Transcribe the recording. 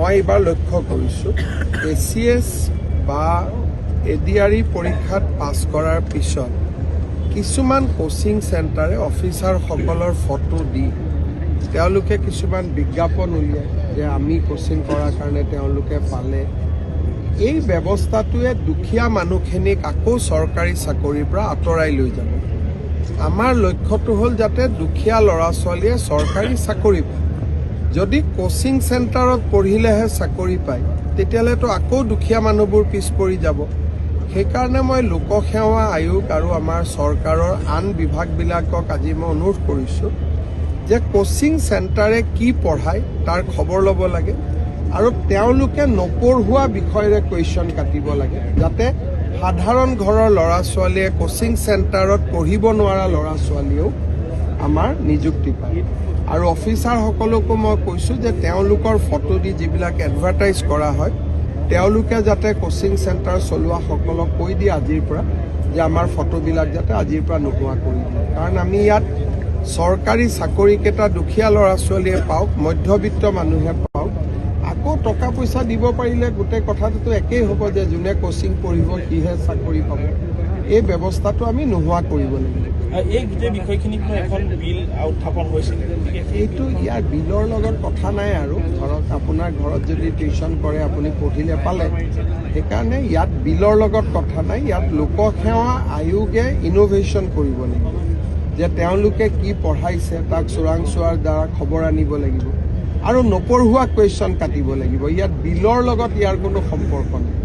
মই এবাৰ লক্ষ্য কৰিছোঁ ACS বা ADRE পৰীক্ষাত পাছ কৰাৰ পিছত কিছুমান কোচিং চেণ্টাৰে অফিচাৰসকলৰ ফটো দি তেওঁলোকে কিছুমান বিজ্ঞাপন উলিয়ায় যে আমি কোচিং কৰাৰ কাৰণে তেওঁলোকে পালে। এই ব্যৱস্থাটোৱে দুখীয়া মানুহখিনিক আকৌ চৰকাৰী চাকৰিৰ পৰা আঁতৰাই লৈ যাব। আমাৰ লক্ষ্যটো হ'ল যাতে দুখীয়া ল'ৰা ছোৱালীয়ে চৰকাৰী চাকৰি পায়। যদি কোচিং চেণ্টাৰত পঢ়িলেহে চাকৰি পায় তেতিয়াহ'লেতো আকৌ দুখীয়া মানুহবোৰ পিছ পৰি যাব। সেইকাৰণে মই লোকসেৱা আয়োগ আৰু আমাৰ চৰকাৰৰ আন বিভাগবিলাকক আজি মই অনুৰোধ কৰিছোঁ যে কোচিং চেণ্টাৰে কি পঢ়ায় তাৰ খবৰ ল'ব লাগে আৰু তেওঁলোকে নপঢ়োৱা বিষয়েৰে কুৱেশ্যন কাটিব লাগে যাতে সাধাৰণ ঘৰৰ ল'ৰা ছোৱালীয়ে কোচিং চেণ্টাৰত পঢ়িব নোৱাৰা ল'ৰা ছোৱালীয়েও আমাৰ নিযুক্তি পায়। আৰু অফিচাৰসকলকো মই কৈছোঁ যে তেওঁলোকৰ ফটো দি যিবিলাক এডভাৰটাইজ কৰা হয় তেওঁলোকে যাতে কোচিং চেণ্টাৰ চলোৱাসকলক কৈ দিয়ে আজিৰ পৰা যে আমাৰ ফটোবিলাক যাতে আজিৰ পৰা নোহোৱা কৰি দিয়ে। কাৰণ আমি ইয়াত চৰকাৰী চাকৰিকেইটা দুখীয়া ল'ৰা ছোৱালীয়ে পাওক, মধ্যবিত্ত মানুহে পাওক, আকৌ টকা পইচা দিব পাৰিলে গোটেই কথাটোতো একেই হ'ব যে যোনে কোচিং পঢ়িব সিহে চাকৰি পাব। এই ব্যৱস্থাটো আমি নোহোৱা কৰিব লাগিব। এই গোটেই বিষয়খিনিক এখন বিল উত্থাপন হৈছিল। এইটো ইয়াৰ বিলৰ লগত কথা নাই আৰু ধৰক আপোনাৰ ঘৰত যদি টিউশ্যন কৰে আপুনি পঢ়িলে পালে। সেইকাৰণে ইয়াত বিলৰ লগত কথা নাই। ইয়াত লোকসেৱা আয়োগে ইনোভেশ্যন কৰিব লাগিব যে তেওঁলোকে কি পঢ়াইছে তাক চোৰাংচোৱাৰ দ্বাৰা খবৰ আনিব লাগিব আৰু নপঢ়োৱা কুৱেশ্যন কাটিব লাগিব। ইয়াত বিলৰ লগত ইয়াৰ কোনো সম্পৰ্ক নাই।